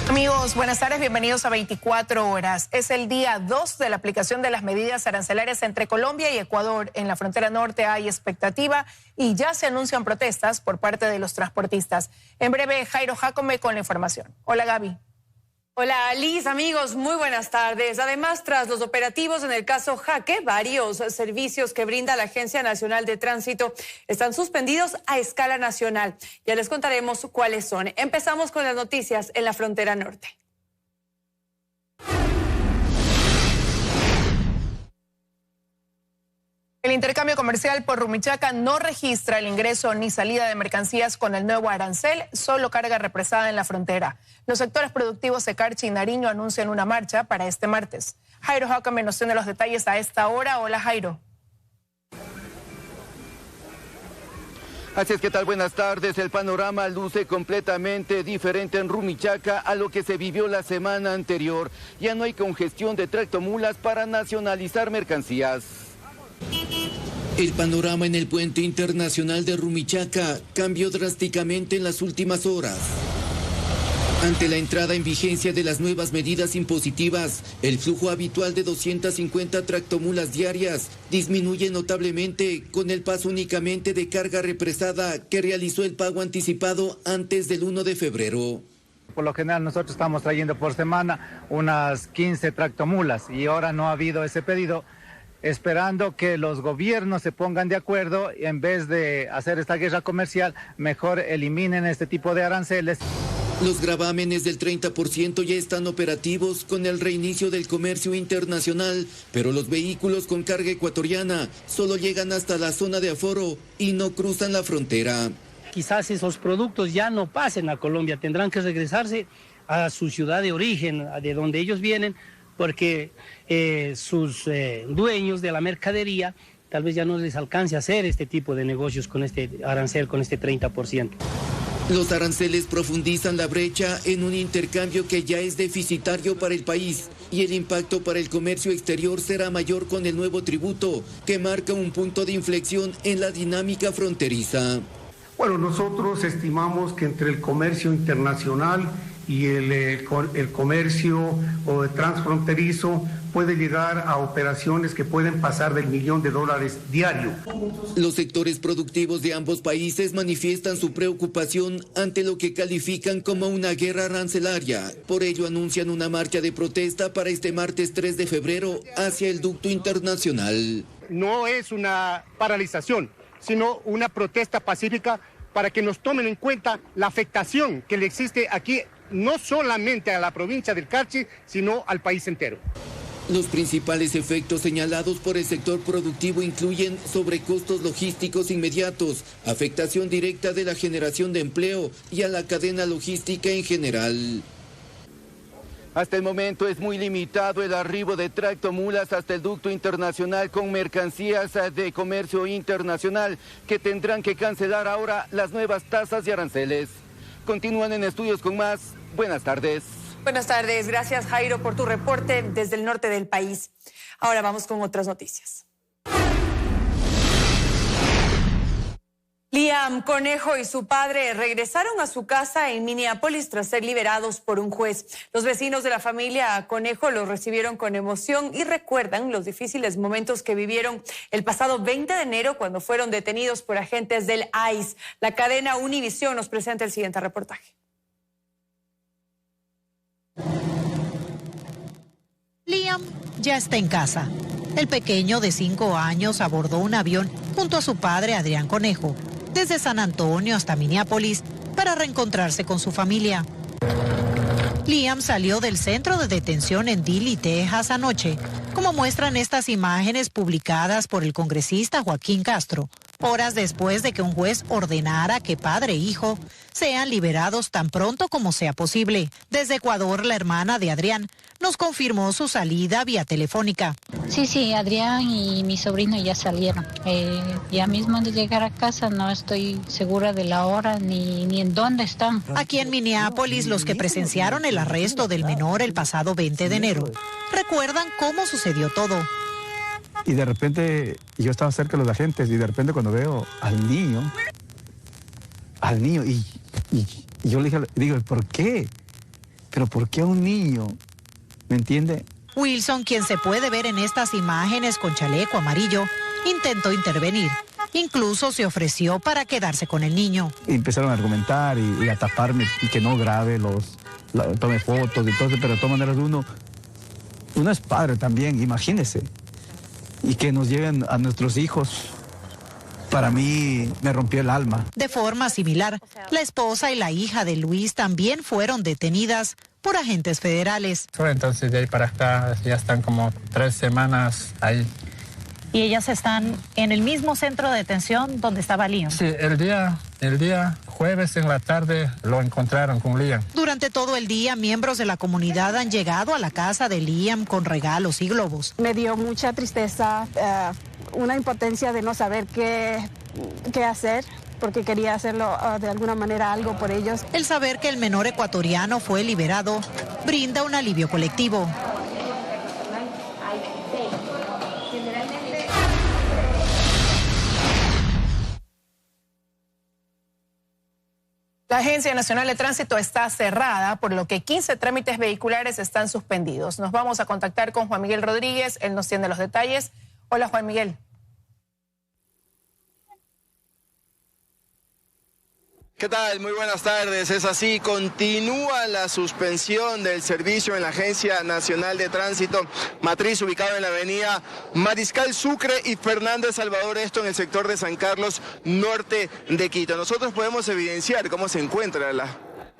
Amigos, buenas tardes, bienvenidos a 24 horas. Es el día 2 de la aplicación de las medidas arancelarias entre Colombia y Ecuador. En la frontera norte hay expectativa y ya se anuncian protestas por parte de los transportistas. En breve, Jairo Jacome con la información. Hola, Gaby. Hola, Liz, amigos, muy buenas tardes. Además, tras los operativos en el caso Jaque, varios servicios que brinda la Agencia Nacional de Tránsito están suspendidos a escala nacional. Ya les contaremos cuáles son. Empezamos con las noticias en la frontera norte. El intercambio comercial por Rumichaca no registra el ingreso ni salida de mercancías con el nuevo arancel, solo carga represada en la frontera. Los sectores productivos de Carchi y Nariño anuncian una marcha para este martes. Jairo Jacome nos tiene los detalles a esta hora. Hola, Jairo. Así es, ¿qué tal? Buenas tardes. El panorama luce completamente diferente en Rumichaca a lo que se vivió la semana anterior. Ya no hay congestión de tractomulas para nacionalizar mercancías. El panorama en el puente internacional de Rumichaca cambió drásticamente en las últimas horas. Ante la entrada en vigencia de las nuevas medidas impositivas, el flujo habitual de 250 tractomulas diarias disminuye notablemente con el paso únicamente de carga represada que realizó el pago anticipado antes del 1 de febrero. Por lo general nosotros estamos trayendo por semana unas 15 tractomulas y ahora no ha habido ese pedido, esperando que los gobiernos se pongan de acuerdo y en vez de hacer esta guerra comercial, mejor eliminen este tipo de aranceles. Los gravámenes del 30% ya están operativos con el reinicio del comercio internacional, pero los vehículos con carga ecuatoriana solo llegan hasta la zona de aforo y no cruzan la frontera. Quizás esos productos ya no pasen a Colombia, tendrán que regresarse a su ciudad de origen, de donde ellos vienen, porque sus dueños de la mercadería tal vez ya no les alcance a hacer este tipo de negocios con este arancel, con este 30%. Los aranceles profundizan la brecha en un intercambio que ya es deficitario para el país y el impacto para el comercio exterior será mayor con el nuevo tributo que marca un punto de inflexión en la dinámica fronteriza. Bueno, nosotros estimamos que entre el comercio internacional y el comercio transfronterizo puede llegar a operaciones que pueden pasar del $1.000.000 diario. Los sectores productivos de ambos países manifiestan su preocupación ante lo que califican como una guerra arancelaria. Por ello anuncian una marcha de protesta para este martes 3 de febrero hacia el ducto internacional. No es una paralización, sino una protesta pacífica para que nos tomen en cuenta la afectación que le existe aquí, no solamente a la provincia del Carchi, sino al país entero. Los principales efectos señalados por el sector productivo incluyen sobrecostos logísticos inmediatos, afectación directa de la generación de empleo y a la cadena logística en general. Hasta el momento es muy limitado el arribo de tractomulas hasta el ducto internacional con mercancías de comercio internacional que tendrán que cancelar ahora las nuevas tasas y aranceles. Continúan en estudios con más. Buenas tardes. Buenas tardes, gracias Jairo por tu reporte desde el norte del país. Ahora vamos con otras noticias. Liam Conejo y su padre regresaron a su casa en Minneapolis tras ser liberados por un juez. Los vecinos de la familia Conejo los recibieron con emoción y recuerdan los difíciles momentos que vivieron el pasado 20 de enero cuando fueron detenidos por agentes del ICE. La cadena Univisión nos presenta el siguiente reportaje. Liam ya está en casa. El pequeño de 5 años abordó un avión junto a su padre Adrián Conejo desde San Antonio hasta Minneapolis para reencontrarse con su familia. Liam salió del centro de detención en Dilley, Texas anoche, como muestran estas imágenes publicadas por el congresista Joaquín Castro, horas después de que un juez ordenara que padre e hijo sean liberados tan pronto como sea posible. Desde Ecuador, la hermana de Adrián nos confirmó su salida vía telefónica. Sí, Adrián y mi sobrino ya salieron. Ya mismo de llegar a casa no estoy segura de la hora ni en dónde están. Aquí en Minneapolis, los que presenciaron el arresto del menor el pasado 20 de enero recuerdan cómo sucedió todo. Y de repente yo estaba cerca de los agentes y de repente cuando veo al niño y yo le dije, digo, ¿por qué? pero ¿por qué a un niño? ¿Me entiende? Wilson, quien se puede ver en estas imágenes con chaleco amarillo, intentó intervenir. Incluso se ofreció para quedarse con el niño. Y empezaron a argumentar y a taparme y que no grabe tome fotos y todo, pero de todas maneras uno es padre también, imagínese. Y que nos lleven a nuestros hijos, para mí me rompió el alma. De forma similar, la esposa y la hija de Luis también fueron detenidas por agentes federales. Entonces de ahí para acá ya están como 3 semanas ahí. ¿Y ellas están en el mismo centro de detención donde estaba Liam? Sí, el día jueves en la tarde lo encontraron con Liam. Durante todo el día, miembros de la comunidad han llegado a la casa de Liam con regalos y globos. Me dio mucha tristeza, una impotencia de no saber qué hacer, porque quería hacerlo de alguna manera algo por ellos. El saber que el menor ecuatoriano fue liberado brinda un alivio colectivo. La Agencia Nacional de Tránsito está cerrada, por lo que 15 trámites vehiculares están suspendidos. Nos vamos a contactar con Juan Miguel Rodríguez, él nos tiene los detalles. Hola, Juan Miguel. ¿Qué tal? Muy buenas tardes. Es así, continúa la suspensión del servicio en la Agencia Nacional de Tránsito, matriz ubicado en la avenida Mariscal Sucre y Fernández Salvador, esto en el sector de San Carlos, norte de Quito. Nosotros podemos evidenciar cómo se encuentra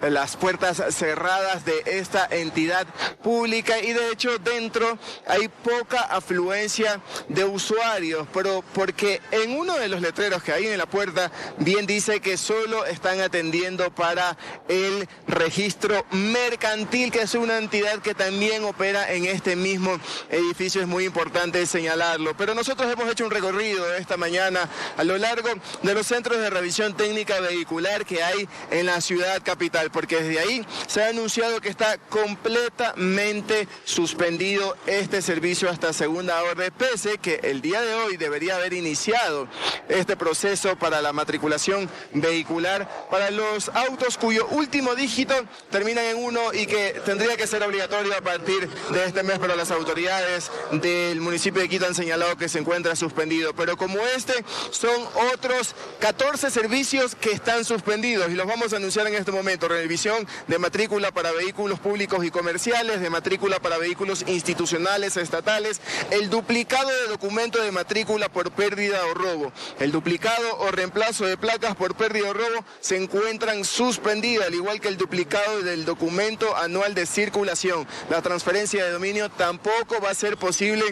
las puertas cerradas de esta entidad pública y de hecho dentro hay poca afluencia de usuarios, pero porque en uno de los letreros que hay en la puerta bien dice que solo están atendiendo para el registro mercantil, que es una entidad que también opera en este mismo edificio. Es muy importante señalarlo, pero nosotros hemos hecho un recorrido esta mañana a lo largo de los centros de revisión técnica vehicular que hay en la ciudad capital, porque desde ahí se ha anunciado que está completamente suspendido este servicio hasta segunda orden, pese que el día de hoy debería haber iniciado este proceso para la matriculación vehicular para los autos cuyo último dígito termina en 1 y que tendría que ser obligatorio a partir de este mes, pero las autoridades del municipio de Quito han señalado que se encuentra suspendido. Pero como este, son otros 14 servicios que están suspendidos y los vamos a anunciar en este momento. Revisión de matrícula para vehículos públicos y comerciales, de matrícula para vehículos institucionales, estatales, el duplicado de documento de matrícula por pérdida o robo, el duplicado o reemplazo de placas por pérdida o robo se encuentran suspendidas, al igual que el duplicado del documento anual de circulación. La transferencia de dominio tampoco va a ser posible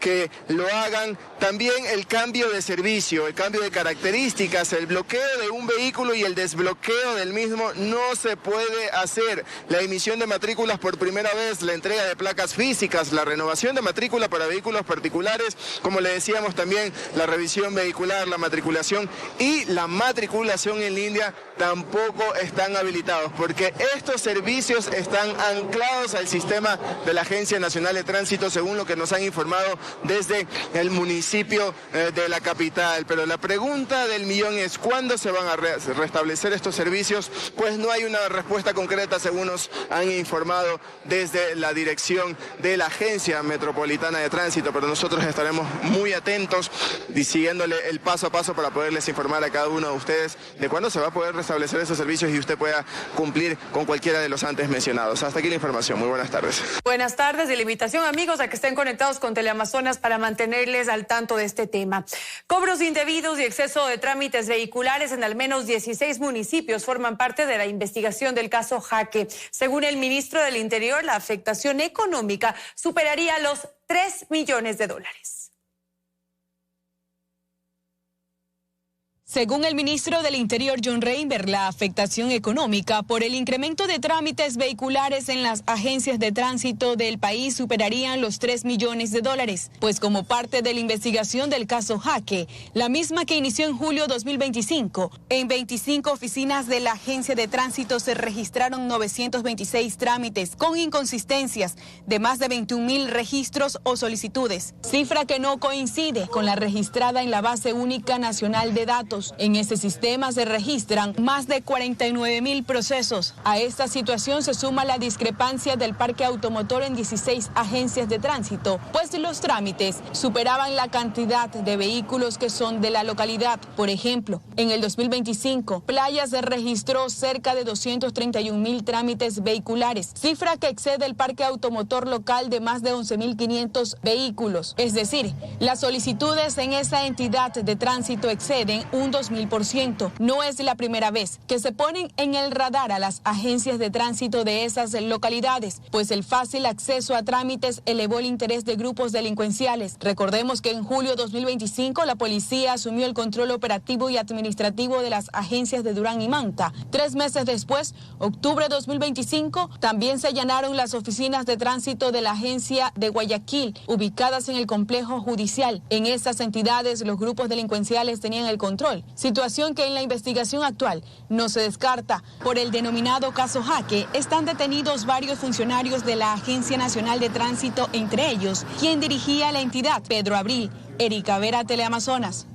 que lo hagan. También el cambio de servicio, el cambio de características, el bloqueo de un vehículo y el desbloqueo del mismo no se puede hacer. La emisión de matrículas por primera vez, la entrega de placas físicas, la renovación de matrícula para vehículos particulares, como le decíamos también, la revisión vehicular, la matriculación y la matriculación en línea tampoco están habilitados, porque estos servicios están anclados al sistema de la Agencia Nacional de Tránsito, según lo que nos han informado desde el municipio de la capital. Pero la pregunta del millón es, ¿cuándo se van a restablecer estos servicios? Pues no hay una respuesta concreta, según nos han informado desde la dirección de la Agencia Metropolitana de Tránsito, pero nosotros estaremos muy atentos y siguiéndole el paso a paso para poderles informar a cada uno de ustedes de cuándo se va a poder restablecer esos servicios y usted pueda cumplir con cualquiera de los antes mencionados. Hasta aquí la información. Muy buenas tardes. Buenas tardes y la invitación, amigos, a que estén conectados con Teleamazonas para mantenerles al tanto de este tema. Cobros indebidos y exceso de trámites vehiculares en al menos 16 municipios forman parte de la investigación del caso Jaque. Según el ministro del Interior, la afectación económica superaría los 3 millones de dólares. Según el ministro del Interior, John Reinberg, la afectación económica por el incremento de trámites vehiculares en las agencias de tránsito del país superarían los 3 millones de dólares, pues como parte de la investigación del caso Jaque, la misma que inició en julio 2025, en 25 oficinas de la agencia de tránsito se registraron 926 trámites con inconsistencias de más de 21,000 registros o solicitudes, cifra que no coincide con la registrada en la Base Única Nacional de Datos ciudadanos. En este sistema se registran más de 49.000 procesos. A esta situación se suma la discrepancia del parque automotor en 16 agencias de tránsito, pues los trámites superaban la cantidad de vehículos que son de la localidad. Por ejemplo, en el 2025, Playas se registró cerca de 231.000 trámites vehiculares, cifra que excede el parque automotor local de más de 11.500 vehículos. Es decir, las solicitudes en esa entidad de tránsito exceden un 2000%. No es la primera vez que se ponen en el radar a las agencias de tránsito de esas localidades, pues el fácil acceso a trámites elevó el interés de grupos delincuenciales. Recordemos que en julio de 2025 la policía asumió el control operativo y administrativo de las agencias de Durán y Manta. 3 meses después, octubre de 2025, también se allanaron las oficinas de tránsito de la agencia de Guayaquil, ubicadas en el complejo judicial. En estas entidades los grupos delincuenciales tenían el control, situación que en la investigación actual no se descarta. Por el denominado caso Jaque, están detenidos varios funcionarios de la Agencia Nacional de Tránsito, entre ellos quien dirigía la entidad, Pedro Abril. Erika Vera, Teleamazonas.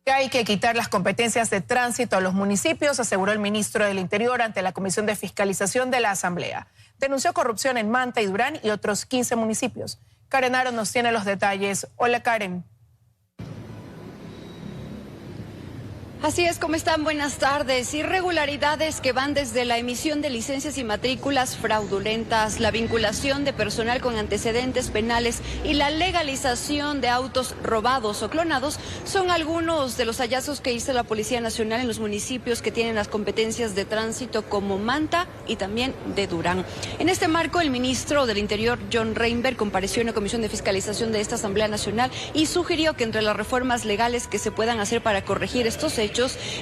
Hay que quitar las competencias de tránsito a los municipios, aseguró el ministro del Interior ante la Comisión de Fiscalización de la Asamblea. Denunció corrupción en Manta y Durán y otros 15 municipios. Karen Aro nos tiene los detalles. Hola, Karen. Así es, ¿cómo están? Buenas tardes. Irregularidades que van desde la emisión de licencias y matrículas fraudulentas, la vinculación de personal con antecedentes penales y la legalización de autos robados o clonados son algunos de los hallazgos que hizo la Policía Nacional en los municipios que tienen las competencias de tránsito como Manta y también de Durán. En este marco, el ministro del Interior, John Reinberg, compareció en la Comisión de Fiscalización de esta Asamblea Nacional y sugirió que entre las reformas legales que se puedan hacer para corregir estos hechos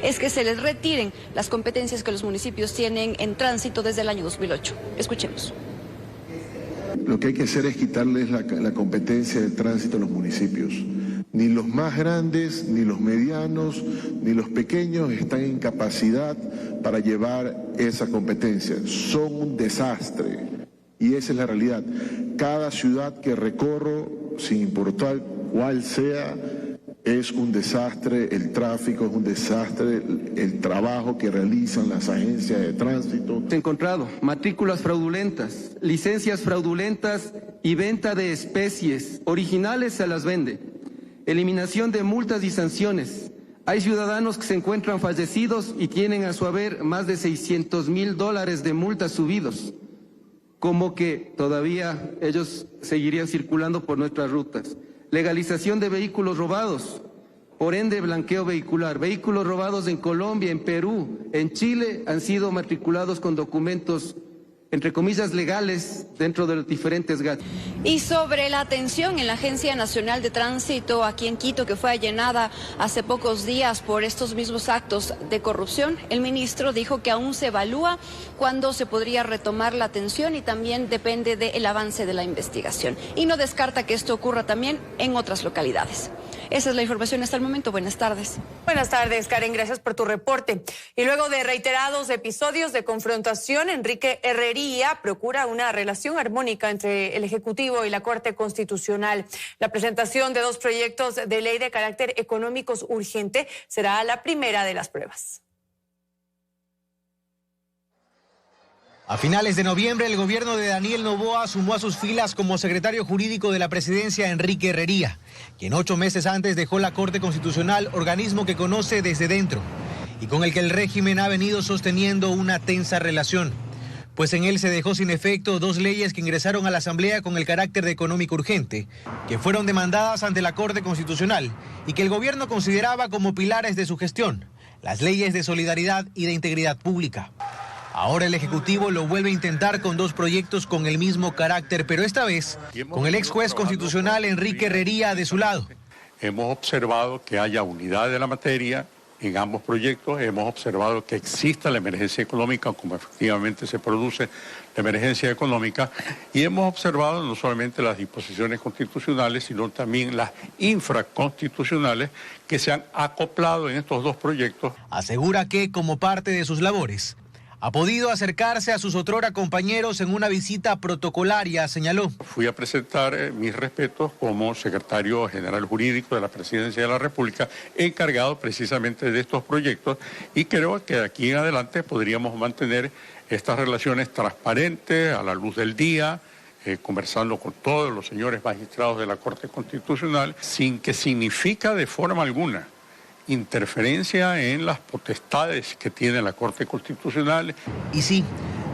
es que se les retiren las competencias que los municipios tienen en tránsito desde el año 2008. Escuchemos. Lo que hay que hacer es quitarles la competencia de tránsito a los municipios. Ni los más grandes, ni los medianos, ni los pequeños están en capacidad para llevar esa competencia. Son un desastre. Y esa es la realidad. Cada ciudad que recorro, sin importar cuál sea, es un desastre, el tráfico es un desastre, el trabajo que realizan las agencias de tránsito. He encontrado matrículas fraudulentas, licencias fraudulentas y venta de especies originales se las vende. Eliminación de multas y sanciones. Hay ciudadanos que se encuentran fallecidos y tienen a su haber más de $600.000 de multas subidos. Como que todavía ellos seguirían circulando por nuestras rutas. Legalización de vehículos robados, por ende blanqueo vehicular. Vehículos robados en Colombia, en Perú, en Chile han sido matriculados con documentos, entre comillas, legales dentro de los diferentes GAT. Y sobre la atención en la Agencia Nacional de Tránsito aquí en Quito, que fue allanada hace pocos días por estos mismos actos de corrupción, el ministro dijo que aún se evalúa cuándo se podría retomar la atención y también depende del avance de la investigación. Y no descarta que esto ocurra también en otras localidades. Esa es la información hasta el momento. Buenas tardes. Buenas tardes, Karen. Gracias por tu reporte. Y luego de reiterados episodios de confrontación, Enrique Herrería procura una relación armónica entre el Ejecutivo y la Corte Constitucional. La presentación de 2 proyectos de ley de carácter económico urgente será la primera de las pruebas. A finales de noviembre, el gobierno de Daniel Noboa sumó a sus filas como secretario jurídico de la presidencia a Enrique Herrería, quien 8 meses antes dejó la Corte Constitucional, organismo que conoce desde dentro y con el que el régimen ha venido sosteniendo una tensa relación. Pues en él se dejó sin efecto 2 leyes que ingresaron a la Asamblea con el carácter de económico urgente, que fueron demandadas ante la Corte Constitucional y que el gobierno consideraba como pilares de su gestión, las leyes de solidaridad y de integridad pública. Ahora el Ejecutivo lo vuelve a intentar con 2 proyectos con el mismo carácter, pero esta vez con el ex juez constitucional Enrique Herrería de su lado. Hemos observado que haya unidad de la materia en ambos proyectos, hemos observado que exista la emergencia económica, como efectivamente se produce la emergencia económica, y hemos observado no solamente las disposiciones constitucionales, sino también las infraconstitucionales que se han acoplado en estos 2 proyectos. Asegura que, como parte de sus labores, ha podido acercarse a sus otrora compañeros en una visita protocolaria, señaló. Fui a presentar mis respetos como secretario general jurídico de la Presidencia de la República, encargado precisamente de estos proyectos, y creo que aquí en adelante podríamos mantener estas relaciones transparentes, a la luz del día, conversando con todos los señores magistrados de la Corte Constitucional, sin que significa de forma alguna interferencia en las potestades que tiene la Corte Constitucional. Y sí,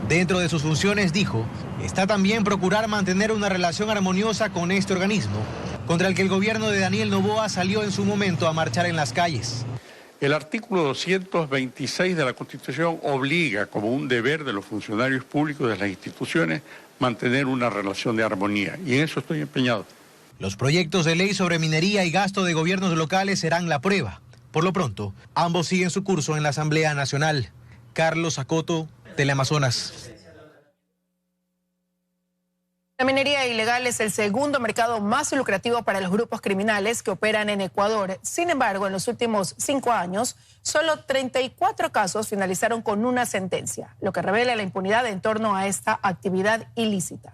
dentro de sus funciones, dijo, está también procurar mantener una relación armoniosa con este organismo, contra el que el gobierno de Daniel Noboa salió en su momento a marchar en las calles. El artículo 226 de la Constitución obliga como un deber de los funcionarios públicos de las instituciones mantener una relación de armonía, y en eso estoy empeñado. Los proyectos de ley sobre minería y gasto de gobiernos locales serán la prueba. Por lo pronto, ambos siguen su curso en la Asamblea Nacional. Carlos Acoto, Teleamazonas. La minería ilegal es el segundo mercado más lucrativo para los grupos criminales que operan en Ecuador. Sin embargo, en los últimos 5 años, solo 34 casos finalizaron con una sentencia, lo que revela la impunidad en torno a esta actividad ilícita.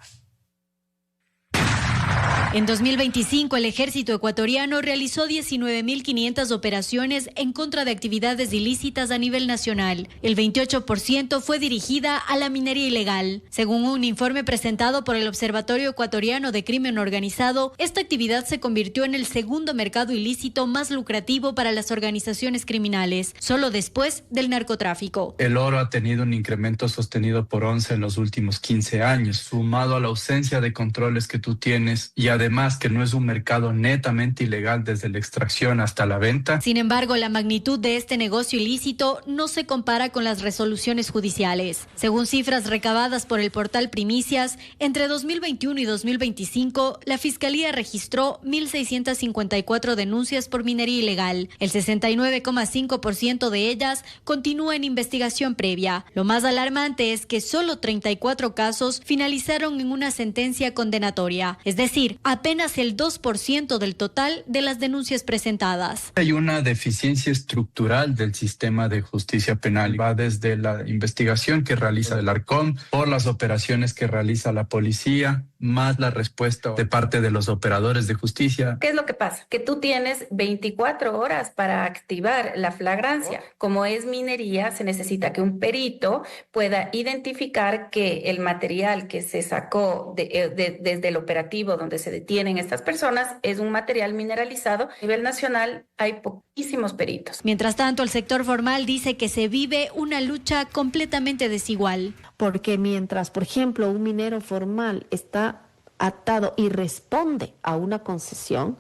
En 2025, el ejército ecuatoriano realizó 19.500 operaciones en contra de actividades ilícitas a nivel nacional. El 28% fue dirigida a la minería ilegal. Según un informe presentado por el Observatorio Ecuatoriano de Crimen Organizado, esta actividad se convirtió en el segundo mercado ilícito más lucrativo para las organizaciones criminales, solo después del narcotráfico. El oro ha tenido un incremento sostenido por 11 en los últimos 15 años, sumado a la ausencia de controles que tú tienes y además que no es un mercado netamente ilegal desde la extracción hasta la venta. Sin embargo, la magnitud de este negocio ilícito no se compara con las resoluciones judiciales. Según cifras recabadas por el portal Primicias, entre 2021 y 2025, la Fiscalía registró 1.654 denuncias por minería ilegal. El 69,5% de ellas continúa en investigación previa. Lo más alarmante es que solo 34 casos finalizaron en una sentencia condenatoria, es decir, apenas el 2% del total de las denuncias presentadas. Hay una deficiencia estructural del sistema de justicia penal. Va desde la investigación que realiza el Arcón, por las operaciones que realiza la policía, más la respuesta de parte de los operadores de justicia. ¿Qué es lo que pasa? Que tú tienes 24 horas para activar la flagrancia. Como es minería, se necesita que un perito pueda identificar que el material que se sacó desde el operativo donde se detienen estas personas es un material mineralizado. A nivel nacional hay poquísimos peritos. Mientras tanto, el sector formal dice que se vive una lucha completamente desigual. Porque mientras, por ejemplo, un minero formal está atado y responde a una concesión,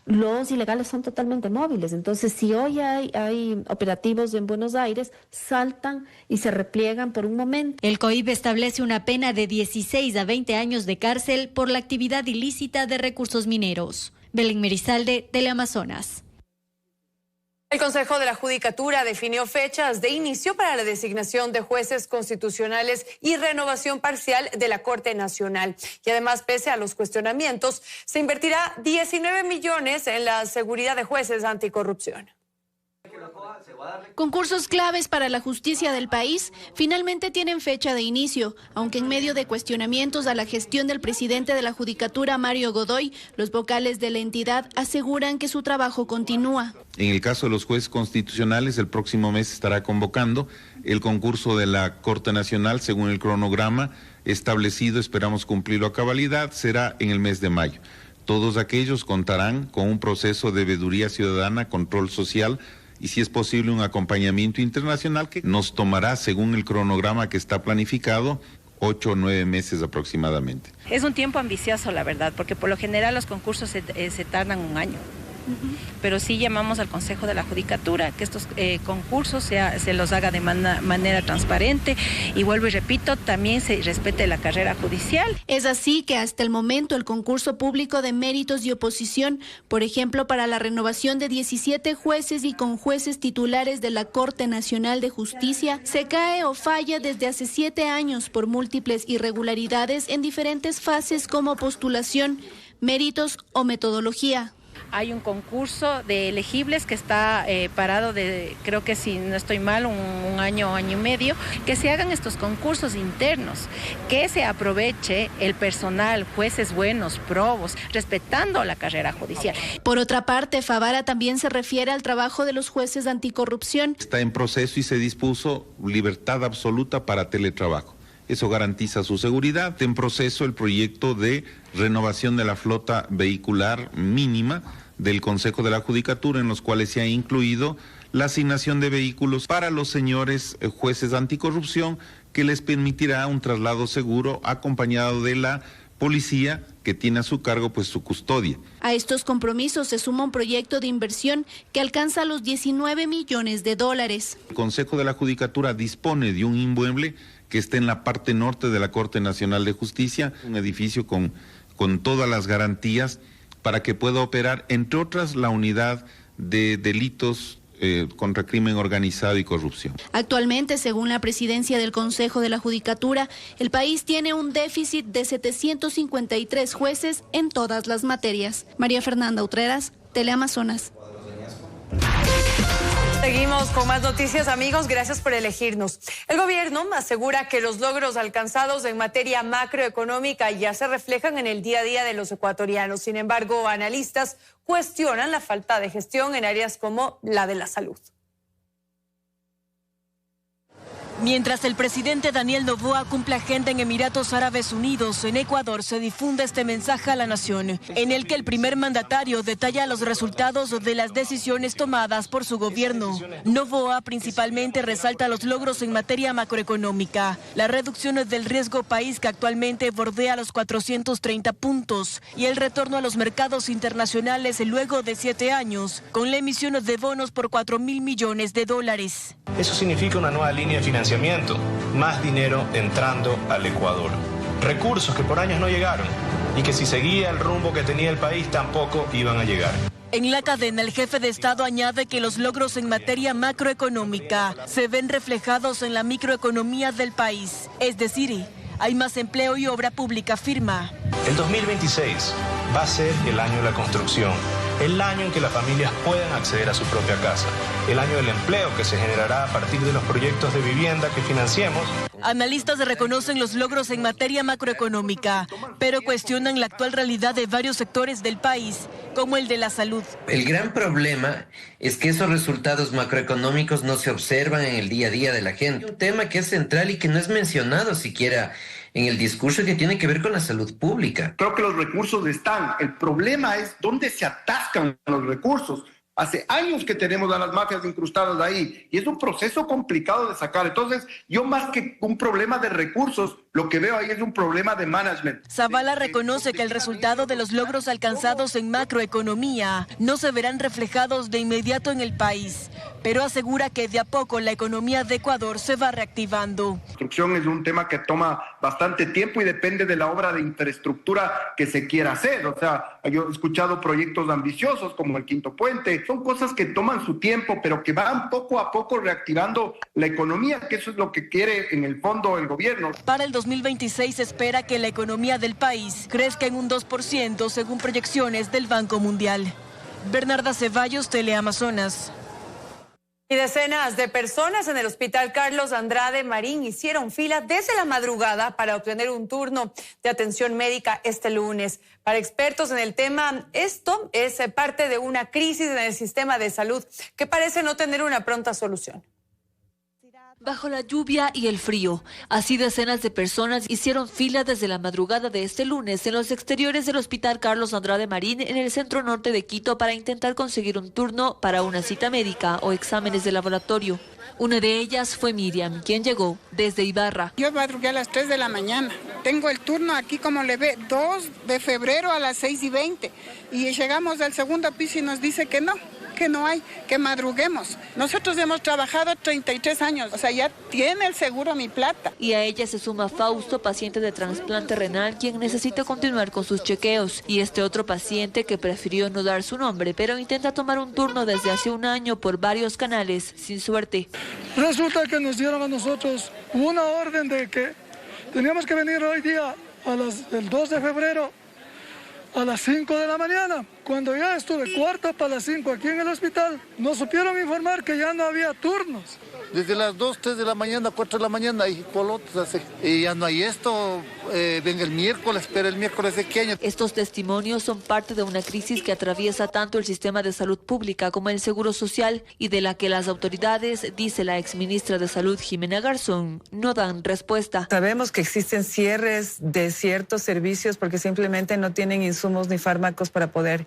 los ilegales son totalmente móviles. Entonces, si hoy hay operativos en Buenos Aires, saltan y se repliegan por un momento. El COIP establece una pena de 16 a 20 años de cárcel por la actividad ilícita de recursos mineros. Belén Merizalde, Teleamazonas. El Consejo de la Judicatura definió fechas de inicio para la designación de jueces constitucionales y renovación parcial de la Corte Nacional. Y además, pese a los cuestionamientos, se invertirá 19 millones en la seguridad de jueces anticorrupción. Concursos claves para la justicia del país finalmente tienen fecha de inicio, aunque en medio de cuestionamientos a la gestión del presidente de la Judicatura, Mario Godoy, los vocales de la entidad aseguran que su trabajo continúa. En el caso de los jueces constitucionales, el próximo mes estará convocando el concurso de la Corte Nacional según el cronograma establecido, esperamos cumplirlo a cabalidad, será en el mes de mayo. Todos aquellos contarán con un proceso de veeduría ciudadana, control social, y si es posible un acompañamiento internacional que nos tomará, según el cronograma que está planificado, 8 o 9 meses aproximadamente. Es un tiempo ambicioso, la verdad, porque por lo general los concursos se tardan un año. Pero sí llamamos al Consejo de la Judicatura que estos concursos se los haga de manera transparente y vuelvo y repito, también se respete la carrera judicial. Es así que hasta el momento el concurso público de méritos y oposición, por ejemplo, para la renovación de 17 jueces y conjueces titulares de la Corte Nacional de Justicia, se cae o falla desde hace 7 años por múltiples irregularidades en diferentes fases como postulación, méritos o metodología. hay un concurso de elegibles que está parado de, creo que si no estoy mal, un año y medio, que se hagan estos concursos internos, que se aproveche el personal, jueces buenos, probos, respetando la carrera judicial. Por otra parte, Favara también se refiere al trabajo de los jueces de anticorrupción. Está en proceso y se dispuso libertad absoluta para teletrabajo. Eso garantiza su seguridad. Está en proceso el proyecto de renovación de la flota vehicular mínima del Consejo de la Judicatura, en los cuales se ha incluido la asignación de vehículos para los señores jueces de anticorrupción, que les permitirá un traslado seguro acompañado de la policía que tiene a su cargo pues su custodia. A estos compromisos se suma un proyecto de inversión que alcanza los 19 millones de dólares. El Consejo de la Judicatura dispone de un inmueble que está en la parte norte de la Corte Nacional de Justicia, un edificio con todas las garantías para que pueda operar, entre otras, la unidad de delitos contra crimen organizado y corrupción. Actualmente, según la presidencia del Consejo de la Judicatura, el país tiene un déficit de 753 jueces en todas las materias. María Fernanda Utreras, Teleamazonas. Seguimos con más noticias, amigos. Gracias por elegirnos. El gobierno asegura que los logros alcanzados en materia macroeconómica ya se reflejan en el día a día de los ecuatorianos. Sin embargo, analistas cuestionan la falta de gestión en áreas como la de la salud. Mientras el presidente Daniel Noboa cumple agenda en Emiratos Árabes Unidos, en Ecuador se difunde este mensaje a la nación, en el que el primer mandatario detalla los resultados de las decisiones tomadas por su gobierno. Noboa principalmente resalta los logros en materia macroeconómica, las reducciones del riesgo país que actualmente bordea los 430 puntos y el retorno a los mercados internacionales luego de 7 años, con la emisión de bonos por 4.000 millones de dólares. Eso significa una nueva línea de financiamiento, más dinero entrando al Ecuador. Recursos que por años no llegaron y que si seguía el rumbo que tenía el país tampoco iban a llegar. En la cadena, el jefe de Estado añade que los logros en materia macroeconómica se ven reflejados en la microeconomía del país. Es decir, hay más empleo y obra pública, afirma. El 2026 va a ser el año de la construcción, el año en que las familias puedan acceder a su propia casa, el año del empleo que se generará a partir de los proyectos de vivienda que financiemos. Analistas reconocen los logros en materia macroeconómica, pero cuestionan la actual realidad de varios sectores del país, como el de la salud. El gran problema es que esos resultados macroeconómicos no se observan en el día a día de la gente. Un tema que es central y que no es mencionado siquiera en el discurso, que tiene que ver con la salud pública. Creo que los recursos están. El problema es dónde se atascan los recursos. Hace años que tenemos a las mafias incrustadas ahí y es un proceso complicado de sacar. Entonces, yo más que un problema de recursos, lo que veo ahí es un problema de management. Zavala reconoce que el resultado de los logros alcanzados en macroeconomía no se verán reflejados de inmediato en el país, pero asegura que de a poco la economía de Ecuador se va reactivando. La construcción es un tema que toma bastante tiempo y depende de la obra de infraestructura que se quiera hacer. O sea, yo he escuchado proyectos ambiciosos como el Quinto Puente. Son cosas que toman su tiempo, pero que van poco a poco reactivando la economía, que eso es lo que quiere en el fondo el gobierno. Para el 2026 se espera que la economía del país crezca en un 2% según proyecciones del Banco Mundial. Bernarda Ceballos, Teleamazonas. Y decenas de personas en el Hospital Carlos Andrade Marín hicieron fila desde la madrugada para obtener un turno de atención médica este lunes. Para expertos en el tema, esto es parte de una crisis en el sistema de salud que parece no tener una pronta solución. Bajo la lluvia y el frío, así decenas de personas hicieron fila desde la madrugada de este lunes en los exteriores del Hospital Carlos Andrade Marín en el centro norte de Quito para intentar conseguir un turno para una cita médica o exámenes de laboratorio. Una de ellas fue Miriam, quien llegó desde Ibarra. Yo madrugué a las 3 de la mañana. Tengo el turno aquí, como le ve, 2 de febrero a las 6:20. Y llegamos al segundo piso y nos dice que no hay, que madruguemos. Nosotros hemos trabajado 33 años, o sea, ya tiene el seguro mi plata. Y a ella se suma Fausto, paciente de trasplante renal, quien necesita continuar con sus chequeos. Y este otro paciente que prefirió no dar su nombre, pero intenta tomar un turno desde hace un año por varios canales, sin suerte. Resulta que nos dieron a nosotros una orden de que teníamos que venir hoy día el 2 de febrero a las 5 de la mañana. Cuando ya estuve 4:45 aquí en el hospital, nos supieron informar que ya no había turnos. Desde las 2, 3 de la mañana, 4 de la mañana hay colotes así. Y ya no hay esto, venga el miércoles, pero el miércoles de qué año. Estos testimonios son parte de una crisis que atraviesa tanto el sistema de salud pública como el seguro social y de la que las autoridades, dice la exministra de Salud Jimena Garzón, no dan respuesta. Sabemos que existen cierres de ciertos servicios porque simplemente no tienen insumos ni fármacos para poder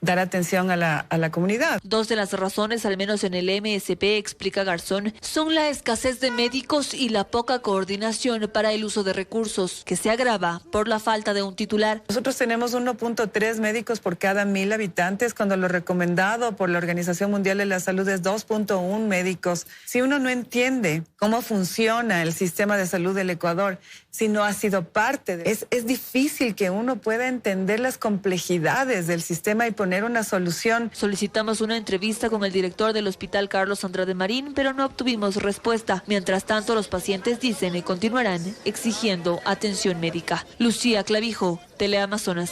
dar atención a la comunidad. Dos de las razones, al menos en el MSP, explica Garzón, son la escasez de médicos y la poca coordinación para el uso de recursos, que se agrava por la falta de un titular. Nosotros tenemos 1.3 médicos por cada 1.000 habitantes, cuando lo recomendado por la Organización Mundial de la Salud es 2.1 médicos. Si uno no entiende cómo funciona el sistema de salud del Ecuador, si no ha sido parte de... Es difícil que uno pueda entender las complejidades del sistema y poner una solución. Solicitamos una entrevista con el director del Hospital Carlos Andrade Marín, pero no obtuvimos respuesta. Mientras tanto, los pacientes dicen que continuarán exigiendo atención médica. Lucía Clavijo, Teleamazonas.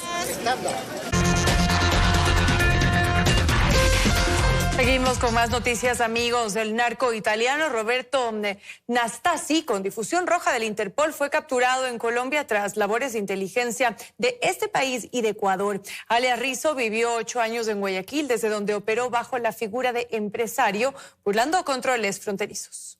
Seguimos con más noticias, amigos. El narco italiano Roberto Nastasi, con difusión roja del Interpol, fue capturado en Colombia tras labores de inteligencia de este país y de Ecuador. Alias Rizo vivió 8 años en Guayaquil, desde donde operó bajo la figura de empresario, burlando controles fronterizos.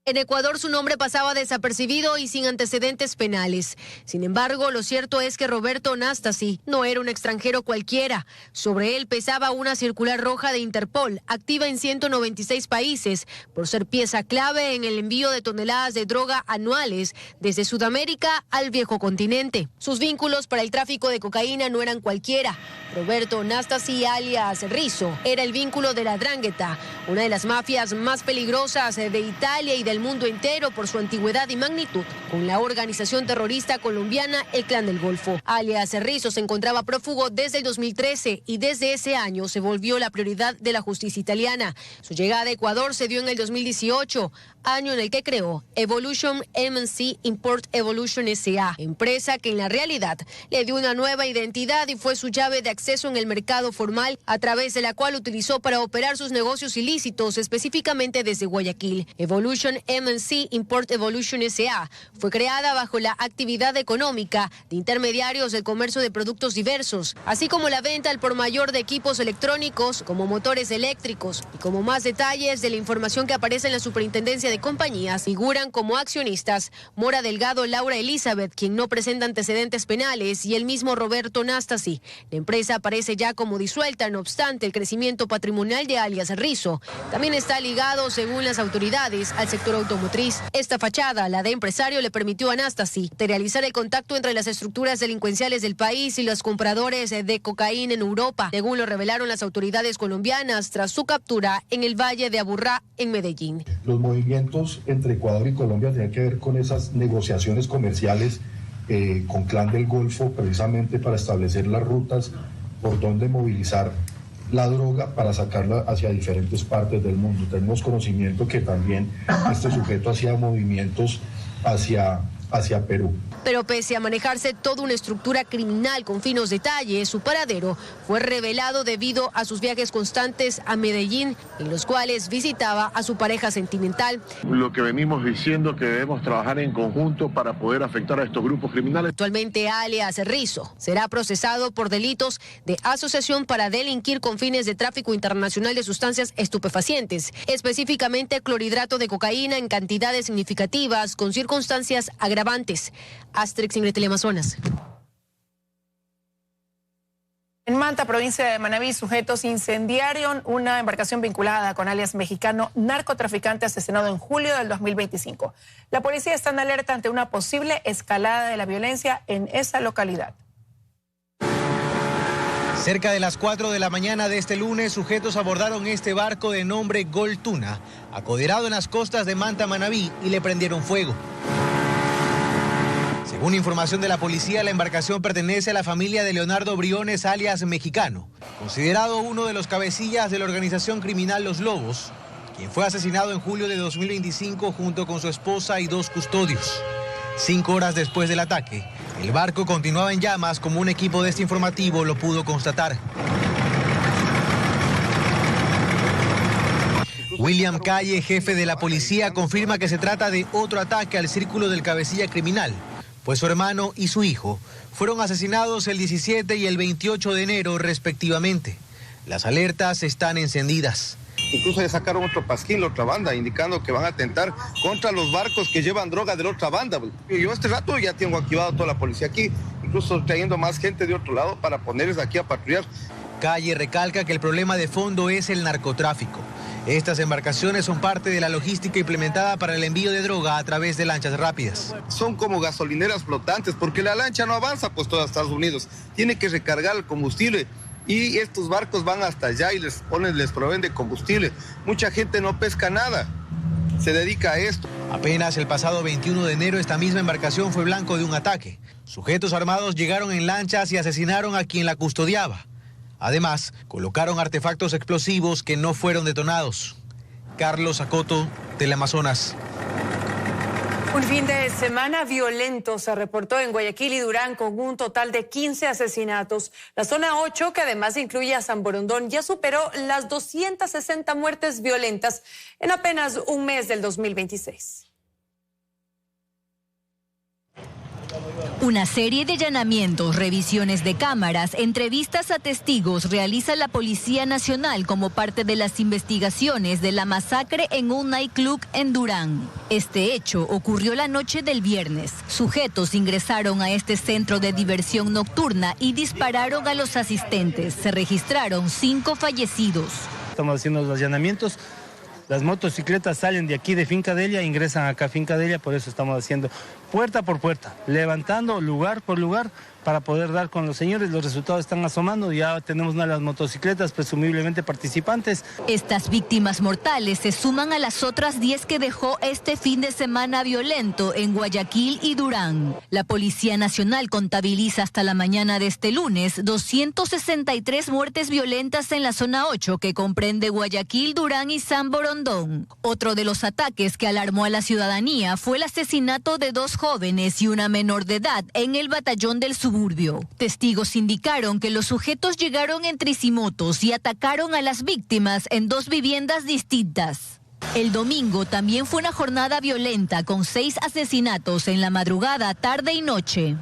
En Ecuador su nombre pasaba desapercibido y sin antecedentes penales. Sin embargo, lo cierto es que Roberto Nastasi no era un extranjero cualquiera. Sobre él pesaba una circular roja de Interpol, activa en 196 países, por ser pieza clave en el envío de toneladas de droga anuales desde Sudamérica al viejo continente. Sus vínculos para el tráfico de cocaína no eran cualquiera. Roberto Nastasi, alias Rizo, era el vínculo de la 'Ndrangheta, una de las mafias más peligrosas de Italia y del mundo entero por su antigüedad y magnitud, con la organización terrorista colombiana el Clan del Golfo. Alias Rizo se encontraba prófugo desde el 2013 y desde ese año se volvió la prioridad de la justicia italiana. Su llegada a Ecuador se dio en el 2018, año en el que creó Evolution MNC Import Evolution S.A., empresa que en la realidad le dio una nueva identidad y fue su llave de acceso en el mercado formal, a través de la cual utilizó para operar sus negocios ilícitos, específicamente desde Guayaquil. Evolution MNC Import Evolution S.A. fue creada bajo la actividad económica de intermediarios del comercio de productos diversos, así como la venta al por mayor de equipos electrónicos como motores eléctricos. Y como más detalles de la información que aparece en la Superintendencia de Compañías, figuran como accionistas Mora Delgado, Laura Elizabeth, quien no presenta antecedentes penales, y el mismo Roberto Nastasi. La empresa aparece ya como disuelta, no obstante el crecimiento patrimonial de alias Rizo también está ligado, según las autoridades, al sector automotriz. Esta fachada, la de empresario, le permitió a Nastasi realizar el contacto entre las estructuras delincuenciales del país y los compradores de cocaína en Europa, según lo revelaron las autoridades colombianas tras su captura en el Valle de Aburrá, en Medellín. Los movimientos entre Ecuador y Colombia tenían que ver con esas negociaciones comerciales con Clan del Golfo, precisamente para establecer las rutas por donde movilizar la droga para sacarla hacia diferentes partes del mundo. Tenemos conocimiento que también este sujeto hacía movimientos hacia Perú. Pero pese a manejarse toda una estructura criminal con finos detalles, su paradero fue revelado debido a sus viajes constantes a Medellín, en los cuales visitaba a su pareja sentimental. Lo que venimos diciendo que debemos trabajar en conjunto para poder afectar a estos grupos criminales. Actualmente alias Rizo será procesado por delitos de asociación para delinquir con fines de tráfico internacional de sustancias estupefacientes, específicamente clorhidrato de cocaína en cantidades significativas con circunstancias agravantes. Asterix, Ingrid, Teleamazonas. En Manta, provincia de Manabí, sujetos incendiaron una embarcación vinculada con alias mexicano narcotraficante asesinado en julio del 2025. La policía está en alerta ante una posible escalada de la violencia en esa localidad. Cerca de las 4 de la mañana de este lunes, sujetos abordaron este barco de nombre Gold Tuna, acoderado en las costas de Manta, Manabí, y le prendieron fuego. Según información de la policía, la embarcación pertenece a la familia de Leonardo Briones, alias Mexicano, considerado uno de los cabecillas de la organización criminal Los Lobos, quien fue asesinado en julio de 2025 junto con su esposa y 2 custodios. 5 horas después del ataque, El barco continuaba en llamas, como un equipo de este informativo lo pudo constatar. William Calle, jefe de la policía, confirma que se trata de otro ataque al círculo del cabecilla criminal, pues su hermano y su hijo fueron asesinados el 17 y el 28 de enero respectivamente. Las alertas están encendidas. Incluso ya sacaron otro pasquín, la otra banda, indicando que van a atentar contra los barcos que llevan droga de la otra banda. Yo este rato ya tengo activado toda la policía aquí, incluso trayendo más gente de otro lado para ponerles aquí a patrullar. Calle recalca que el problema de fondo es el narcotráfico. Estas embarcaciones son parte de la logística implementada para el envío de droga a través de lanchas rápidas. Son como gasolineras flotantes, porque la lancha no avanza pues todo a Estados Unidos. Tiene que recargar el combustible y estos barcos van hasta allá y les proveen de combustible. Mucha gente no pesca nada, se dedica a esto. Apenas el pasado 21 de enero esta misma embarcación fue blanco de un ataque. Sujetos armados llegaron en lanchas y asesinaron a quien la custodiaba. Además, colocaron artefactos explosivos que no fueron detonados. Carlos Acoto, Teleamazonas. Un fin de semana violento se reportó en Guayaquil y Durán con un total de 15 asesinatos. La zona 8, que además incluye a San Borondón, ya superó las 260 muertes violentas en apenas un mes del 2026. Una serie de allanamientos, revisiones de cámaras, entrevistas a testigos realiza la Policía Nacional como parte de las investigaciones de la masacre en un nightclub en Durán. Este hecho ocurrió la noche del viernes. Sujetos ingresaron a este centro de diversión nocturna y dispararon a los asistentes. Se registraron 5 fallecidos. Estamos haciendo los allanamientos. Las motocicletas salen de aquí de Finca Delia, ingresan acá a Finca Delia, por eso estamos haciendo puerta por puerta, levantando lugar por lugar para poder dar con los señores. Los resultados están asomando, ya tenemos una de las motocicletas presumiblemente participantes. Estas víctimas mortales se suman a las otras 10 que dejó este fin de semana violento en Guayaquil y Durán. La Policía Nacional contabiliza hasta la mañana de este lunes 263 muertes violentas en la zona 8, que comprende Guayaquil, Durán y San Borondón. Otro de los ataques que alarmó a la ciudadanía fue el asesinato de 2 jóvenes y una menor de edad en el batallón del suburbio. Testigos indicaron que los sujetos llegaron en tricimotos y atacaron a las víctimas en 2 viviendas distintas. El domingo también fue una jornada violenta con 6 asesinatos en la madrugada, tarde y noche.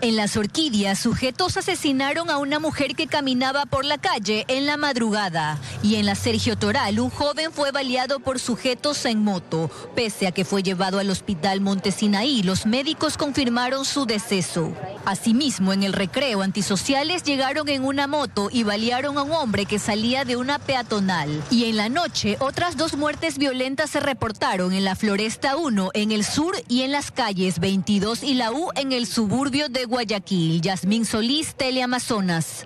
En Las Orquídeas, sujetos asesinaron a una mujer que caminaba por la calle en la madrugada. Y en la Sergio Toral, un joven fue baleado por sujetos en moto. Pese a que fue llevado al hospital Monte Sinaí, los médicos confirmaron su deceso. Asimismo, en el Recreo, antisociales llegaron en una moto y balearon a un hombre que salía de una peatonal. Y en la noche, otras 2 muertes violentas se reportaron en la Floresta 1 en el sur y en las calles 22 y la U en el suburbio de Guayaquil. Yasmín Solís, Teleamazonas.